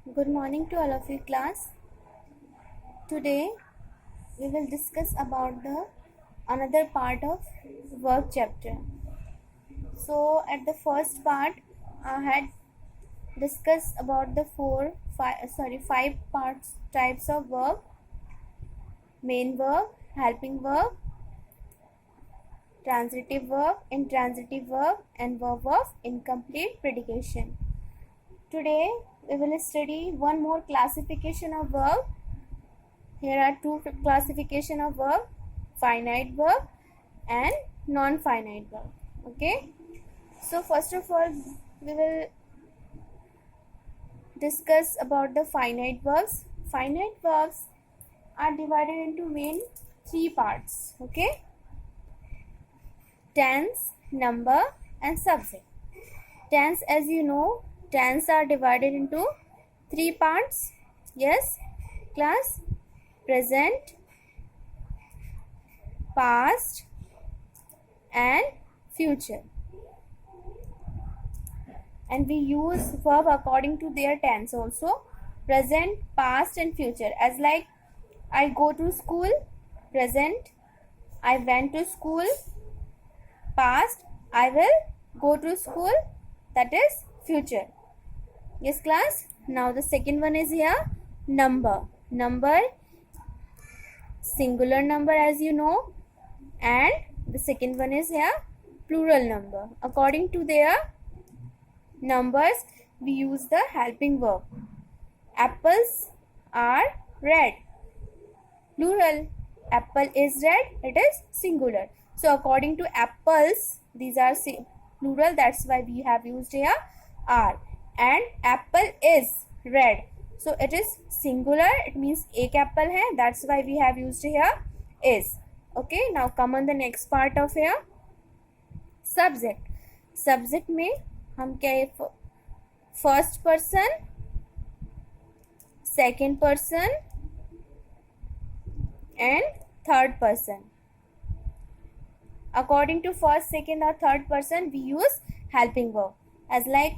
Good morning to all of you class. Today we will discuss about the another part of verb chapter. So at the first part I had discussed about the five parts types of verb: main verb, helping verb, transitive verb, intransitive verb, and verb of incomplete predication. Today we will study one more classification of verb. Here are two classification of verb: finite verb and non-finite verb. Okay, so first of all we will discuss about the finite verbs. Finite verbs are divided into main three parts. Okay, tense, number, and subject. Tense, as you know, tense are divided into three parts. Yes class: present, past, and future. And we use verb according to their tense also: present, past, and future. As like, I go to school, present; I went to school, past; I will go to school, that is future. Yes class. Now the second one is here, number. Number, singular number, as you know, and the second one is here plural number. According to their numbers we use the helping verb. Apples are red, plural. Apple is red, it is singular. So according to apples, these are plural, that's why we have used here are. And apple is red, so it is singular, it means एक apple है, that's why we have used here is. Okay, now come on the next part of here, subject. Subject में हम क्या है, first person, second person and third person. According to first, second, or third person we use helping verb. As like,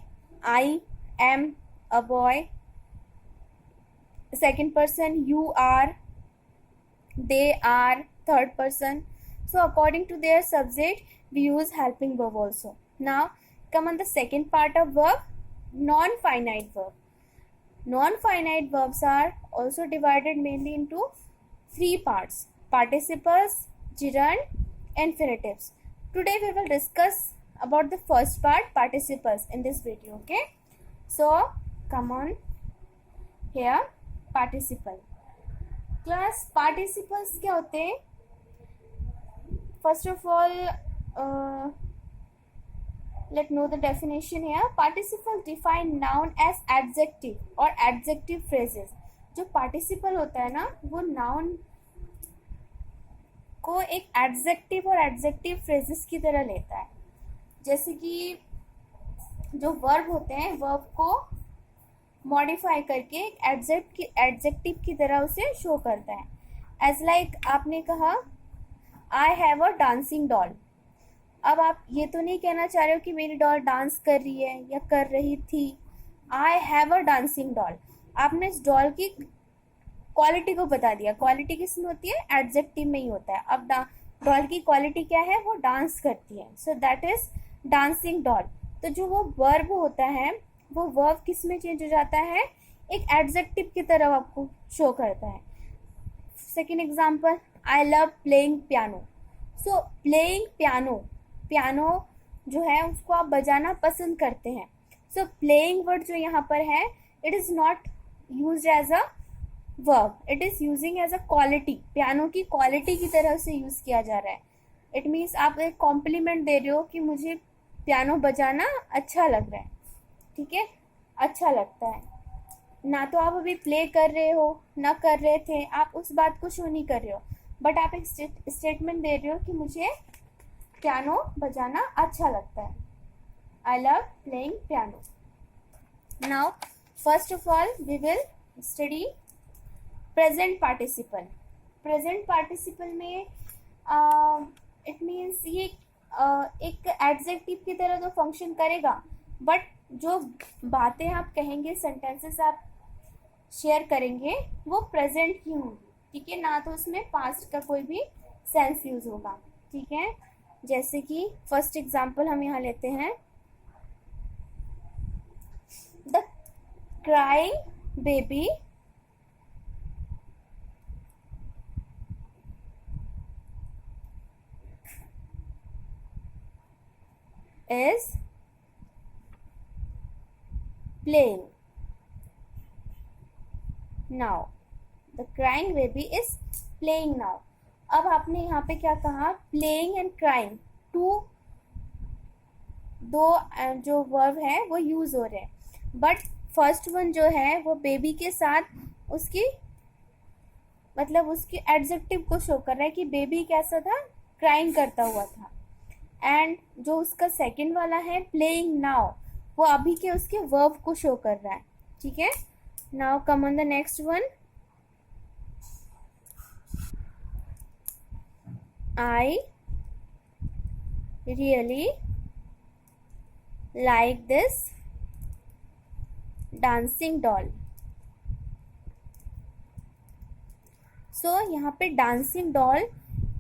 I am a boy. Second person, you are, they are, third person. So according to their subject we use helping verb also. Now come on the second part of verb, non-finite verb. Non-finite verbs are also divided mainly into three parts: participles, gerund, infinitives. Today we will discuss about the first part, participles, in this video. Okay, so come on here, participle. Class, participles क्या होते हैं? First of all, let's know the definition here. Participles define noun as adjective or adjective phrases. जो participle होता है ना, वो noun को एक एडजेक्टिव और एडजेक्टिव फ्रेजेस की तरह लेता है. जैसे कि जो वर्ब होते हैं, वर्ब को मॉडिफाई करके एक एडजेक्टिव की तरह उसे शो करता है. एज लाइक, आपने कहा I have a dancing doll. अब आप ये तो नहीं कहना चाह रहे हो कि मेरी डॉल डांस कर रही है या कर रही थी. I have a dancing doll, आपने इस डॉल की क्वालिटी को बता दिया. क्वालिटी किस में होती है? एडजेक्टिव में ही होता है. अब डॉल की क्वालिटी क्या है? वो डांस करती है. So that is dancing doll. तो जो वो वर्ब होता है, वो वर्ब किस में चेंज हो जाता है? एक एडजेक्टिव की तरह आपको शो करता है. सेकेंड एग्जाम्पल, आई लव प्लेइंग पियानो. सो प्लेइंग पियानो, पियानो जो है उसको आप बजाना पसंद करते हैं. सो प्लेइंग वर्ड जो यहाँ पर है, it is not used as a verb, it is using as a quality. Piano की क्वालिटी की तरह से यूज किया जा रहा है. इट मीन्स आप एक कॉम्प्लीमेंट दे रहे हो कि मुझे पियानो बजाना अच्छा लग रहा है. ठीक है, अच्छा लगता है. ना तो आप अभी प्ले कर रहे हो, ना कर रहे थे, आप उस बात को शो नहीं कर रहे हो, बट आप एक स्टेटमेंट दे रहे हो कि मुझे पियानो बजाना अच्छा लगता है. I love playing piano. Now first of all we will study present participle. Present participle में इट मीन्स ये एक एडजेक्टिव की तरह तो फंक्शन करेगा, बट जो बातें आप कहेंगे, सेंटेंसेस आप शेयर करेंगे वो प्रेजेंट की होंगी, ठीक है, ना तो उसमें पास्ट का कोई भी सेंस यूज होगा, ठीक है। जैसे कि फर्स्ट एग्जांपल हम यहाँ लेते हैं, the crying baby is playing now, the crying baby is playing now। अब आपने यहाँ पे क्या कहा, playing and crying, दो जो वर्ब है वो यूज हो रहे हैं, बट फर्स्ट वन जो है वो बेबी के साथ उसकी मतलब उसकी एडजेक्टिव को शो कर रहा है कि बेबी कैसा था, क्राइंग करता हुआ था। एंड जो उसका सेकंड वाला है प्लेइंग नाउ, वो अभी के उसके वर्ब को शो कर रहा है, ठीक है। Now come on the next one, I really like this dancing doll. So यहाँ पे डांसिंग डॉल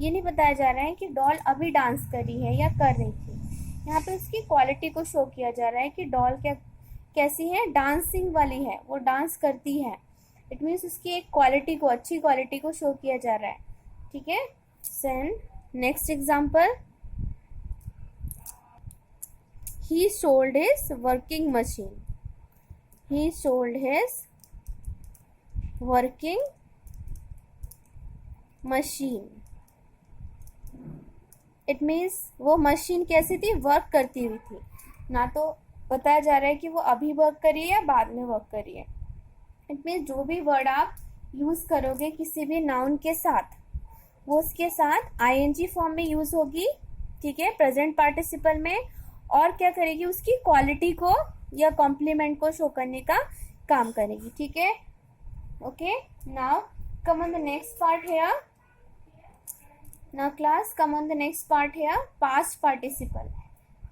ये नहीं बताया जा रहा है कि डॉल अभी डांस कर रही है या कर रही थी, यहाँ पे उसकी क्वालिटी को शो किया जा रहा है कि डॉल क्या कैसी है, डांसिंग वाली है, वो डांस करती है। इट मीन्स उसकी एक क्वालिटी को, अच्छी क्वालिटी को शो किया जा रहा है, ठीक है। Sen next example, he sold his working machine, he sold his working machine। It means वो मशीन कैसी थी, वर्क करती हुई थी, ना तो बताया जा रहा है कि वो अभी वर्क कर रही है या बाद में वर्क कर रही है। इट मीन्स जो भी वर्ड आप यूज़ करोगे किसी भी नाउन के साथ, वो उसके साथ आईएनजी फॉर्म में यूज़ होगी, ठीक है, प्रेजेंट पार्टिसिपल में, और क्या करेगी, उसकी क्वालिटी को या कॉम्प्लीमेंट को शो करने का काम करेगी, ठीक है। Okay, now come on the next part here, now class come on the next part here, past participle।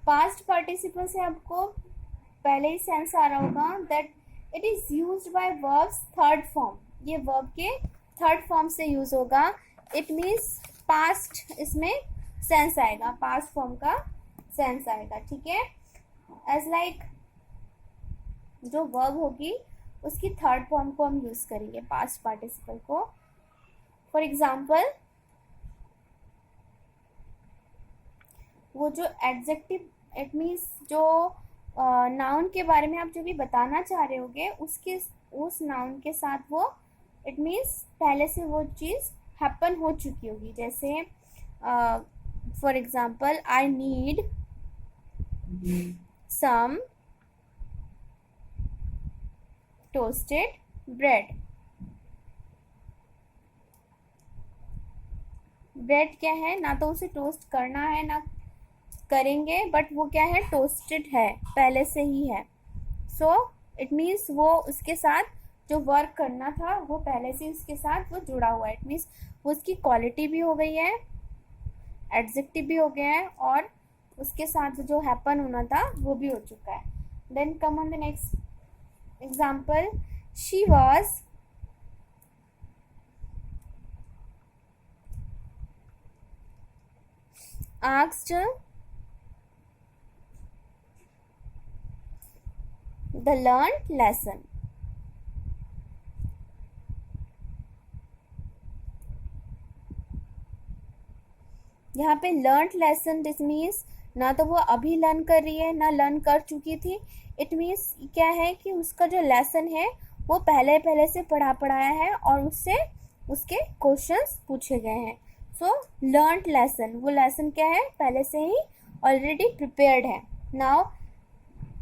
past participle से आपको पहले ही सेंस आ रहा होगा that it is used by verbs third form, ये verb के थर्ड फॉर्म से use होगा। it means past इसमें सेंस आएगा, पास्ट फॉर्म का सेंस आएगा, ठीक है। as like जो verb होगी उसकी थर्ड फॉर्म को हम यूज करेंगे पास्ट पार्टिसिपल को। फॉर एग्जाम्पल, वो जो एडजेक्टिव, इट मीन्स जो नाउन के बारे में आप जो भी बताना चाह रहे होगे उसके उस नाउन के साथ वो इट मीन्स पहले से वो चीज़ हैपन हो चुकी होगी। जैसे for example, I need some toasted bread. Bread क्या है, ना तो उसे टोस्ट करना है ना करेंगे, बट वो क्या है, टोस्टेड है, पहले से ही है। सो इट मीन्स वो उसके साथ जो वर्क करना था वो पहले से उसके साथ वो जुड़ा हुआ है। इट मीन्स वो उसकी क्वालिटी भी हो गई है, एडजेक्टिव भी हो गया है, और उसके साथ जो हैपन होना था वो भी हो चुका है। Then come on the next example, she was asked the learned lesson। यहाँ पे लर्न लेसन, दिस मीन्स ना तो वो अभी लर्न कर रही है ना लर्न कर चुकी थी। इट मीन्स क्या है कि उसका जो लेसन है वो पहले से पढ़ाया है और उससे उसके क्वेश्चंस पूछे गए हैं। सो लर्न लेसन, वो लेसन क्या है, पहले से ही ऑलरेडी प्रिपेयर्ड है। Now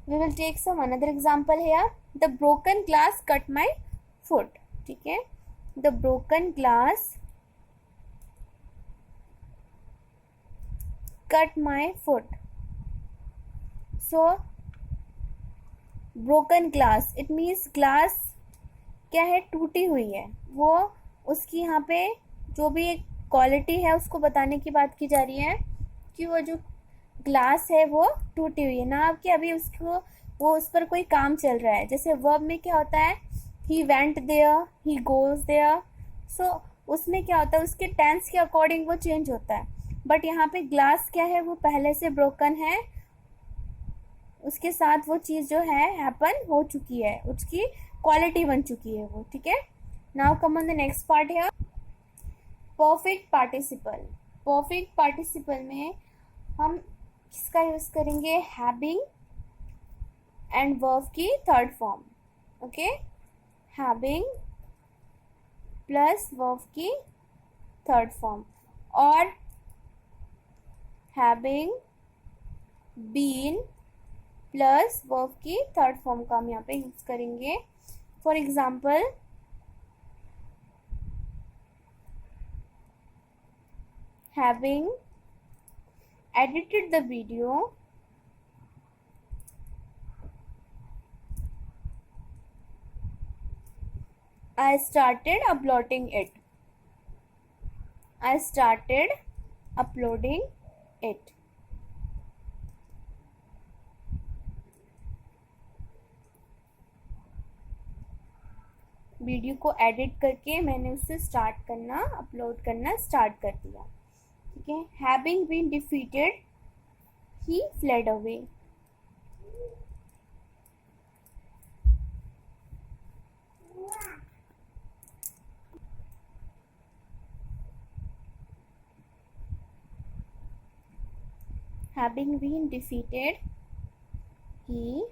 we will take some another example here, the broken glass cut my foot। ठीक है, the broken glass cut my foot। so broken glass it means glass क्या है, टूटी हुई है, वो उसकी यहाँ पे जो भी एक क्वालिटी है उसको बताने की बात की जा रही है कि वो जो ग्लास है वो टूटी हुई है, ना कि अभी उसको वो उस पर कोई काम चल रहा है। जैसे वर्ब में क्या होता है, he went there, he goes there. So उसमें क्या होता है, उसके टेंस के अकॉर्डिंग वो चेंज होता है। बट यहाँ पे ग्लास क्या है, वो पहले से ब्रोकन है, उसके साथ वो चीज़ जो है हैपन हो चुकी है, उसकी क्वालिटी बन चुकी है वो, ठीक है। Now come on the next part है परफेक्ट पार्टिसिपल। परफेक्ट पार्टिसिपल में हम किसका यूज करेंगे, हैविंग एंड वर्ब की third form. Okay, having plus verb की थर्ड फॉर्म, और हैविंग बीन प्लस वर्ब की थर्ड फॉर्म का हम यहाँ पे यूज करेंगे। For example, having edited the video, I started uploading it. I started uploading it. Video को एडिट करके मैंने उसे स्टार्ट करना, अपलोड करना स्टार्ट कर दिया, ठीक है। Having been defeated he fled away. Having been defeated, he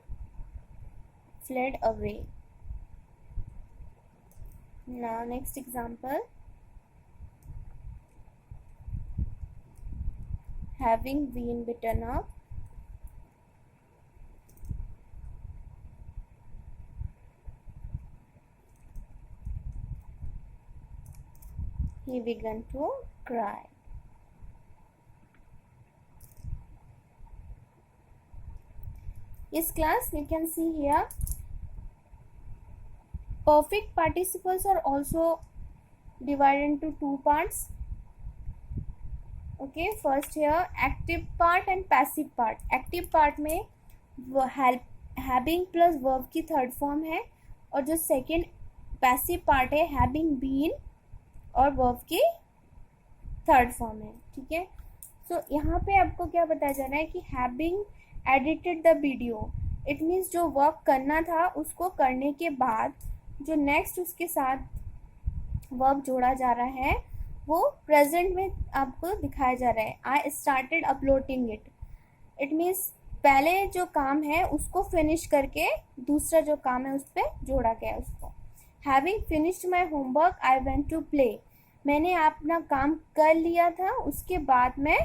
fled away. Now next example, having been beaten up, he began to cry. Yes class, you can see here perfect participles are also divided into two parts. Okay, first here active part and passive part. Active part में वो having plus verb की third form है, और जो second passive part है having been और verb की third form है, ठीक है। सो यहाँ पे आपको क्या बताया जा रहा है कि having edited the video, it means जो वर्क करना था उसको करने के बाद जो नेक्स्ट उसके साथ वर्क जोड़ा जा रहा है वो प्रेजेंट में आपको दिखाया जा रहा है। I started uploading it, it means पहले जो काम है उसको फिनिश करके दूसरा जो काम है उस पर जोड़ा गया है उसको। Having finished my homework I went to play, मैंने अपना काम कर लिया था उसके बाद मैं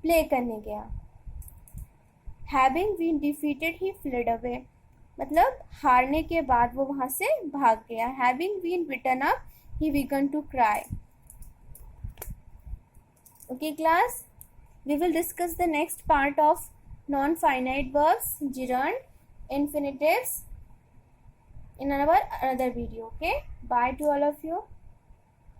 प्ले करने गया। Having been defeated he fled away, मतलब हारने के बाद वो वहां से भाग गया। Having been beaten up he began to cry. Okay class, we will discuss the next part of non-finite verbs, gerund, infinitives in our another video. Okay, bye to all of you.